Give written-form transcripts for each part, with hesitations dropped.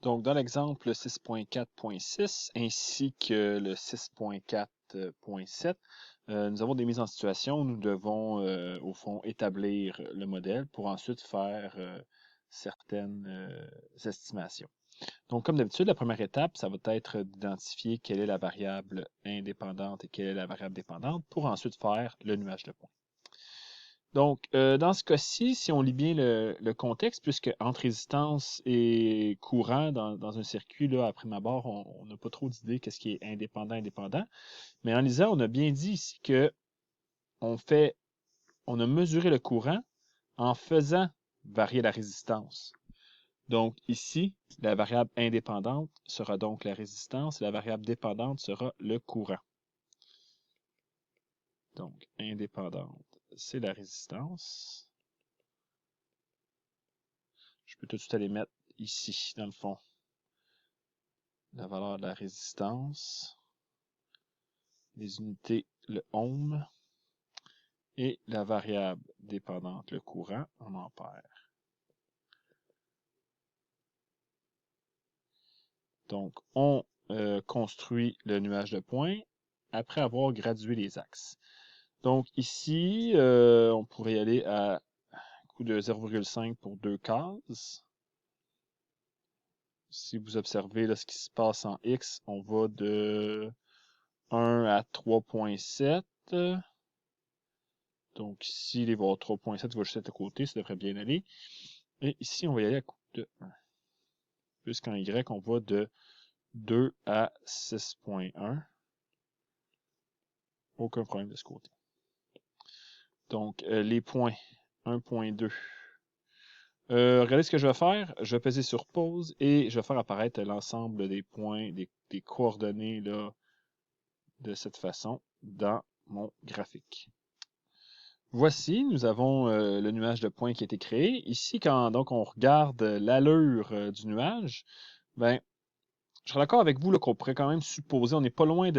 Donc, dans l'exemple 6.4.6 ainsi que le 6.4.7, nous avons des mises en situation où nous devons, au fond, établir le modèle pour ensuite faire certaines estimations. Donc, comme d'habitude, la première étape, ça va être d'identifier quelle est la variable indépendante et quelle est la variable dépendante pour ensuite faire le nuage de points. Donc, dans ce cas-ci, si on lit bien le contexte, puisque entre résistance et courant dans un circuit, là, à prime abord, on n'a pas trop d'idée qu'est-ce qui est indépendant. Mais en lisant, on a bien dit ici que on a mesuré le courant en faisant varier la résistance. Donc, ici, la variable indépendante sera donc la résistance et la variable dépendante sera le courant. Donc, indépendante, c'est la résistance. Je peux tout de suite aller mettre ici, dans le fond, la valeur de la résistance, les unités, le ohm, et la variable dépendante, le courant, en ampères. Donc, on construit le nuage de points après avoir gradué les axes. Donc, ici, on pourrait y aller à coût de 0,5 pour 2 cases. Si vous observez là, ce qui se passe en X, on va de 1 à 3,7. Donc ici, il va y avoir 3,7, il va juste être à côté, ça devrait bien aller. Et ici, on va y aller à coût de 1. Puisqu'en Y, on va de 2 à 6,1. Aucun problème de ce côté. Donc, les points, 1,2. Regardez ce que je vais faire. Je vais peser sur pause et je vais faire apparaître l'ensemble des points, des coordonnées là, de cette façon dans mon graphique. Voici, nous avons le nuage de points qui a été créé. Ici, quand donc on regarde l'allure du nuage, ben, je serais d'accord avec vous qu'on pourrait quand même supposer, on n'est pas loin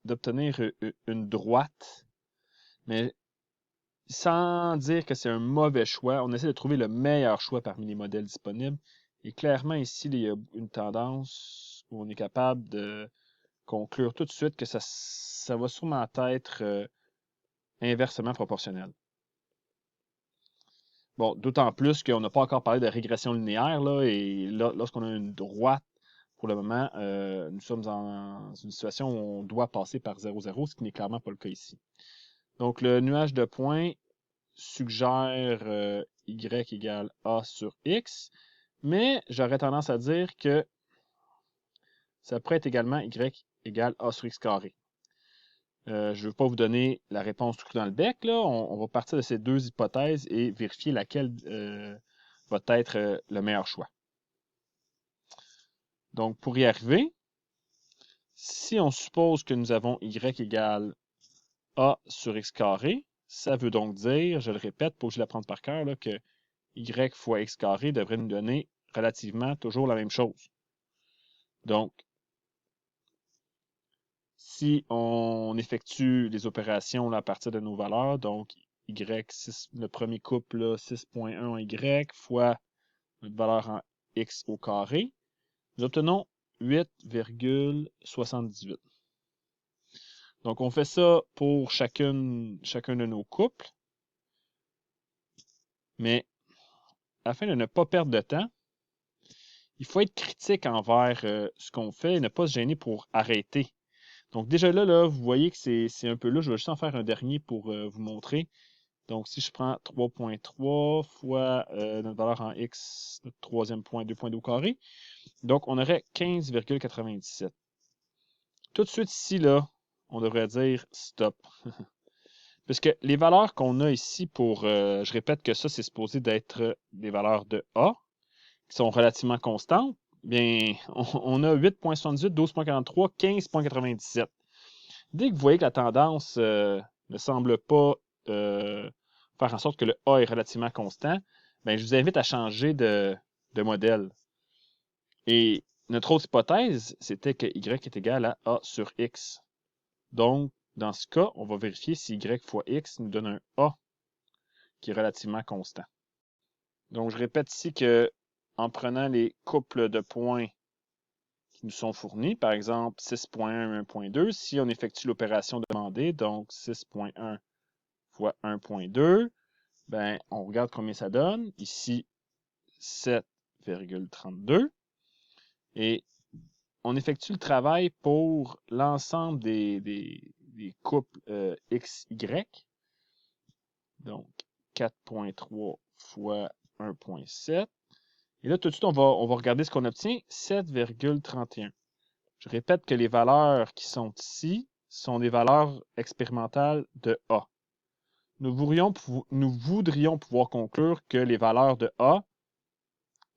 d'obtenir une droite, mais sans dire que c'est un mauvais choix, on essaie de trouver le meilleur choix parmi les modèles disponibles. Et clairement, ici, il y a une tendance où on est capable de conclure tout de suite que ça va sûrement être inversement proportionnel. Bon, d'autant plus qu'on n'a pas encore parlé de régression linéaire, là, et là, lorsqu'on a une droite, pour le moment, nous sommes dans une situation où on doit passer par 0,0, ce qui n'est clairement pas le cas ici. Donc, le nuage de points suggère y égale a sur x, mais j'aurais tendance à dire que ça pourrait être également y égale a sur x carré. Je ne veux pas vous donner la réponse tout dans le bec. Là. On va partir de ces deux hypothèses et vérifier laquelle va être le meilleur choix. Donc, pour y arriver, si on suppose que nous avons y égale a sur x carré, ça veut donc dire, je le répète, pour que je l'apprenne par cœur, là, que y fois x carré devrait nous donner relativement toujours la même chose. Donc, si on effectue les opérations là, à partir de nos valeurs, donc y6, le premier couple 6,1 en y fois notre valeur en x au carré, nous obtenons 8,78. Donc, on fait ça pour chacun de nos couples. Mais afin de ne pas perdre de temps, il faut être critique envers ce qu'on fait et ne pas se gêner pour arrêter. Donc déjà là, vous voyez que c'est un peu là. Je vais juste en faire un dernier pour vous montrer. Donc si je prends 3,3 fois notre valeur en x, notre troisième point, 2,2 au carré, donc on aurait 15,97. Tout de suite ici, là, on devrait dire stop. Puisque les valeurs qu'on a ici pour, je répète que ça, c'est supposé d'être des valeurs de A, qui sont relativement constantes, bien, on a 8,78, 12,43, 15,97. Dès que vous voyez que la tendance ne semble pas faire en sorte que le A est relativement constant, bien, je vous invite à changer de modèle. Et notre autre hypothèse, c'était que Y est égal à A sur X. Donc, dans ce cas, on va vérifier si Y fois X nous donne un A qui est relativement constant. Donc, je répète ici que en prenant les couples de points qui nous sont fournis, par exemple 6.1, 1.2, si on effectue l'opération demandée, donc 6.1 fois 1.2, ben, on regarde combien ça donne. Ici, 7,32. Et on effectue le travail pour l'ensemble des couples X, Y. Donc, 4.3 fois 1.7. Et là, tout de suite, on va regarder ce qu'on obtient, 7,31. Je répète que les valeurs qui sont ici sont des valeurs expérimentales de A. Nous voudrions pouvoir conclure que les valeurs de A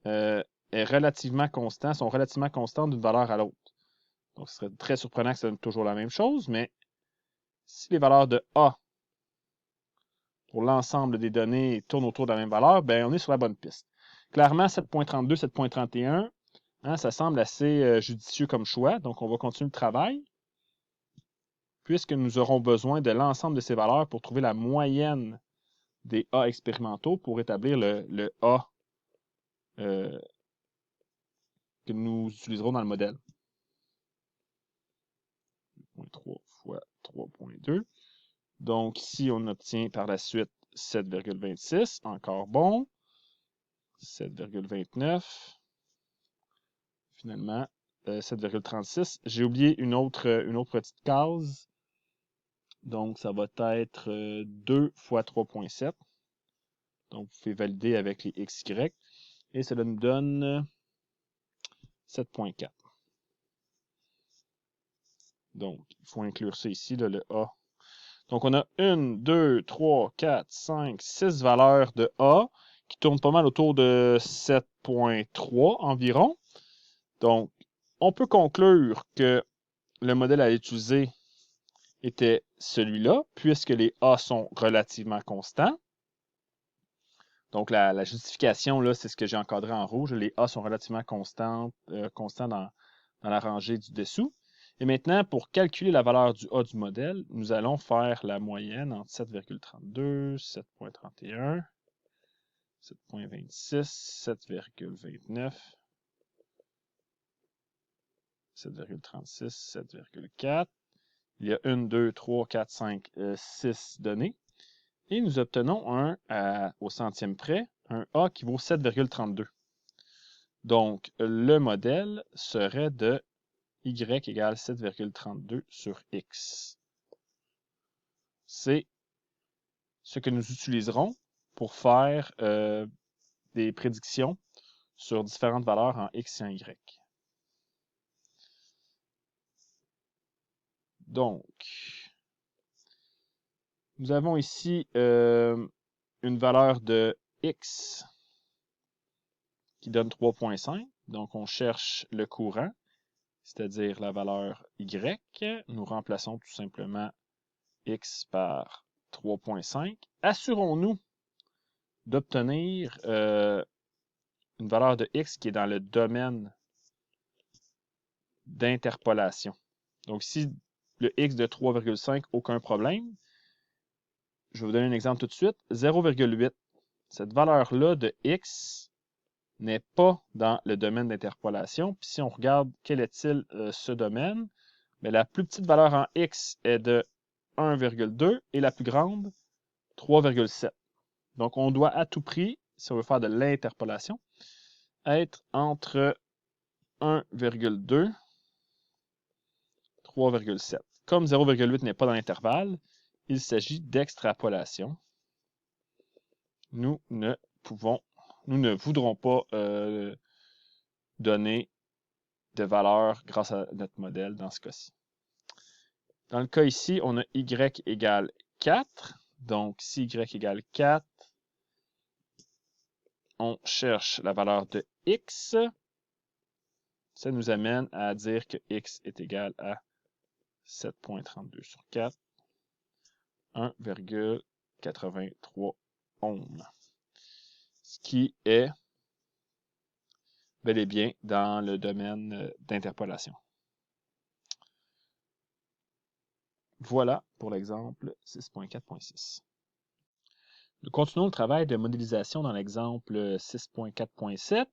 sont relativement constantes d'une valeur à l'autre. Donc, ce serait très surprenant que ça donne toujours la même chose, mais si les valeurs de A pour l'ensemble des données tournent autour de la même valeur, ben, on est sur la bonne piste. Clairement, 7.32, 7.31, hein, ça semble assez judicieux comme choix, donc on va continuer le travail, puisque nous aurons besoin de l'ensemble de ces valeurs pour trouver la moyenne des A expérimentaux pour établir le A que nous utiliserons dans le modèle. 3 fois 3.2. Donc, ici, on obtient par la suite 7,26. Encore bon. 7,29. Finalement, 7,36. J'ai oublié une autre petite case. Donc, ça va être 2 fois 3.7. Donc, vous pouvez valider avec les XY. Et cela nous donne 7.4. Donc, il faut inclure ça ici, là, le A. Donc, on a 1, 2, 3, 4, 5, 6 valeurs de A qui tournent pas mal autour de 7.3 environ. Donc, on peut conclure que le modèle à utiliser était celui-là, puisque les A sont relativement constants. Donc, la justification, là, c'est ce que j'ai encadré en rouge. Les A sont relativement constants dans la rangée du dessous. Et maintenant, pour calculer la valeur du A du modèle, nous allons faire la moyenne entre 7,32, 7,31, 7,26, 7,29, 7,36, 7,4. Il y a 1, 2, 3, 4, 5, 6 données. Et nous obtenons au centième près, un A qui vaut 7,32. Donc, le modèle serait de Y égale 7,32 sur X. C'est ce que nous utiliserons pour faire des prédictions sur différentes valeurs en X et en Y. Donc, nous avons ici une valeur de X qui donne 3,5. Donc, on cherche le courant, c'est-à-dire la valeur Y. Nous remplaçons tout simplement X par 3,5. Assurons-nous d'obtenir une valeur de X qui est dans le domaine d'interpolation. Donc, si le X de 3,5, aucun problème. Je vais vous donner un exemple tout de suite. 0,8. Cette valeur-là de X n'est pas dans le domaine d'interpolation. Puis si on regarde quel est-il ce domaine, bien, la plus petite valeur en X est de 1,2 et la plus grande, 3,7. Donc, on doit à tout prix, si on veut faire de l'interpolation, être entre 1,2 3,7. Comme 0,8 n'est pas dans l'intervalle, il s'agit d'extrapolation. Nous ne voudrons pas donner de valeur grâce à notre modèle dans ce cas-ci. Dans le cas ici, on a Y égale 4. Donc, si Y égale 4, on cherche la valeur de X. Ça nous amène à dire que X est égal à 7,32 sur 4, 1,83 ohms. Ce qui est bel et bien dans le domaine d'interpolation. Voilà pour l'exemple 6.4.6. Nous continuons le travail de modélisation dans l'exemple 6.4.7.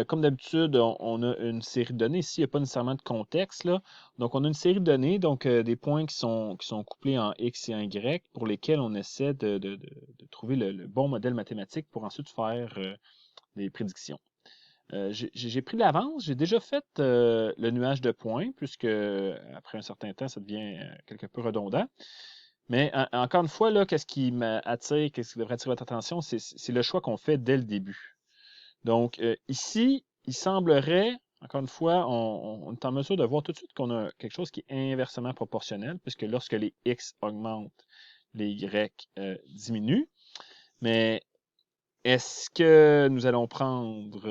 Comme d'habitude, on a une série de données. Ici, il n'y a pas nécessairement de contexte, là. Donc, on a une série de données, donc des points qui sont couplés en X et en Y, pour lesquels on essaie de trouver le bon modèle mathématique pour ensuite faire des prédictions. J'ai pris de l'avance, j'ai déjà fait le nuage de points, puisque après un certain temps, ça devient quelque peu redondant. Mais encore une fois, là, qu'est-ce qui m'attire, qu'est-ce qui devrait attirer votre attention, c'est le choix qu'on fait dès le début. Donc, ici, il semblerait, encore une fois, on est en mesure de voir tout de suite qu'on a quelque chose qui est inversement proportionnel, puisque lorsque les X augmentent, les Y diminuent. Mais est-ce que nous allons prendre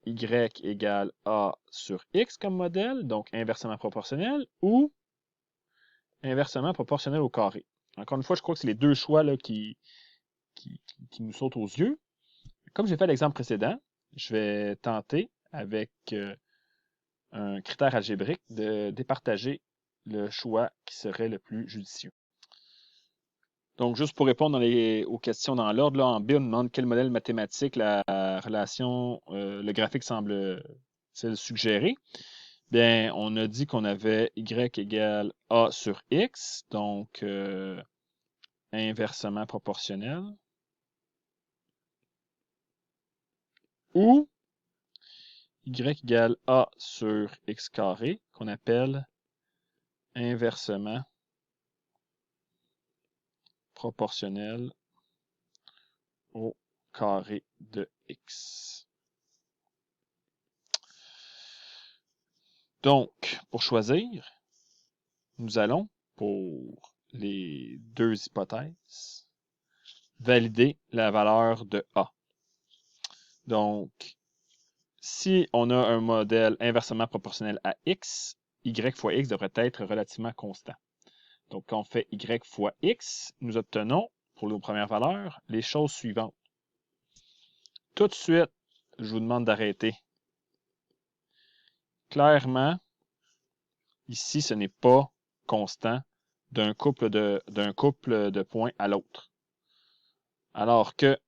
Y égale A sur X comme modèle, donc inversement proportionnel, ou inversement proportionnel au carré? Encore une fois, je crois que c'est les deux choix là, qui nous sautent aux yeux. Comme j'ai fait l'exemple précédent, je vais tenter avec un critère algébrique de départager le choix qui serait le plus judicieux. Donc, juste pour répondre aux questions dans l'ordre, en B, on demande quel modèle mathématique la relation, le graphique semble-t-il suggérer. Bien, on a dit qu'on avait Y égale A sur X, donc inversement proportionnel. Ou Y égale A sur X carré, qu'on appelle inversement proportionnel au carré de X. Donc, pour choisir, nous allons, pour les deux hypothèses, valider la valeur de A. Donc, si on a un modèle inversement proportionnel à X, Y fois X devrait être relativement constant. Donc, quand on fait Y fois X, nous obtenons, pour nos premières valeurs, les choses suivantes. Tout de suite, je vous demande d'arrêter. Clairement, ici, ce n'est pas constant d'un couple de points à l'autre. Alors que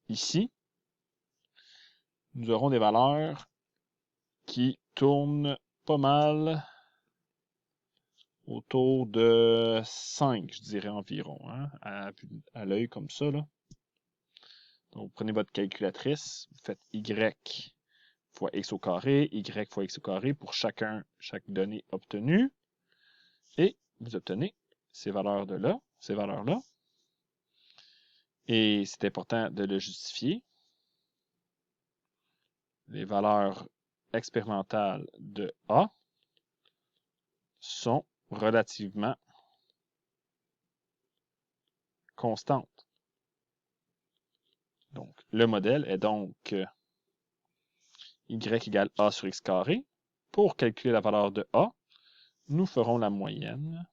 ici, nous aurons des valeurs qui tournent pas mal autour de 5, je dirais environ, hein, à l'œil comme ça. Là. Donc, vous prenez votre calculatrice, vous faites Y fois X au carré, Y fois X au carré pour chaque donnée obtenue. Et vous obtenez ces valeurs-là. Et c'est important de le justifier. Les valeurs expérimentales de A sont relativement constantes. Donc, le modèle est donc Y égale A sur X carré. Pour calculer la valeur de A, nous ferons la moyenne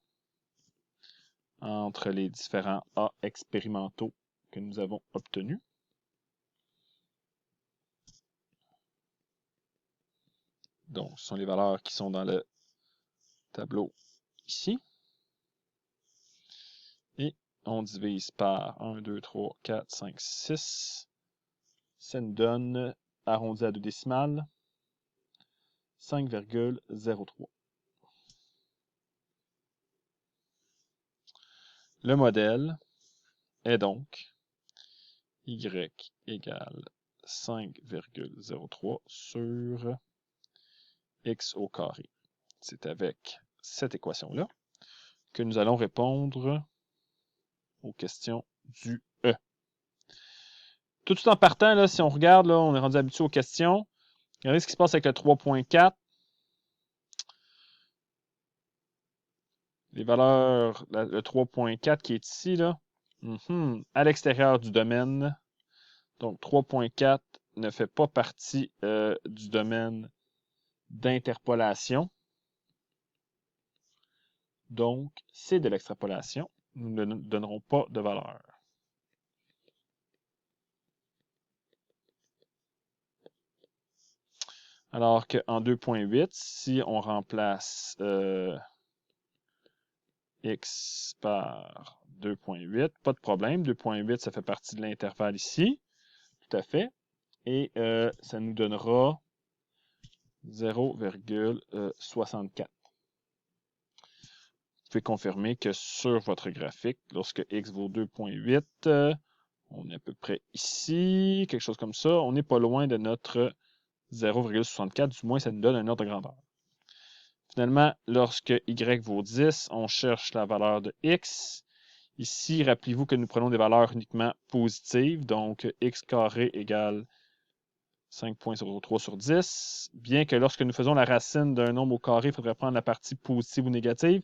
entre les différents A expérimentaux que nous avons obtenus. Donc, ce sont les valeurs qui sont dans le tableau ici. Et on divise par 1, 2, 3, 4, 5, 6. Ça nous donne, arrondi à 2 décimales, 5,03. Le modèle est donc Y égale 5,03 sur X au carré. C'est avec cette équation-là que nous allons répondre aux questions du E. Tout de suite en partant, là, si on regarde, là, on est rendu habitué aux questions. Regardez ce qui se passe avec le 3.4. Les valeurs, le 3.4 qui est ici, là, à l'extérieur du domaine. Donc, 3.4 ne fait pas partie du domaine d'interpolation. Donc, c'est de l'extrapolation. Nous ne donnerons pas de valeur. Alors qu'en 2.8, si on remplace x par 2.8. Pas de problème. 2.8, ça fait partie de l'intervalle ici. Tout à fait. Et ça nous donnera 0,64. Vous pouvez confirmer que sur votre graphique, lorsque x vaut 2.8, on est à peu près ici, quelque chose comme ça. On n'est pas loin de notre 0,64, du moins ça nous donne un ordre de grandeur. Finalement, lorsque y vaut 10, on cherche la valeur de x. Ici, rappelez-vous que nous prenons des valeurs uniquement positives, donc x carré égale 5,03 sur 10. Bien que lorsque nous faisons la racine d'un nombre au carré, il faudrait prendre la partie positive ou négative.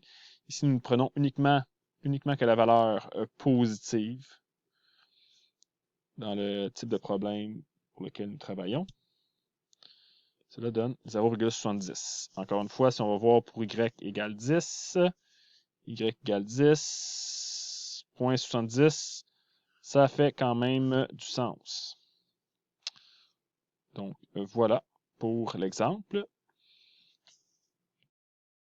Ici, nous prenons uniquement que la valeur positive dans le type de problème pour lequel nous travaillons. Cela donne 0,70. Encore une fois, si on va voir pour y égale 10, y égale 10, 0,70, ça fait quand même du sens. Donc, voilà pour l'exemple.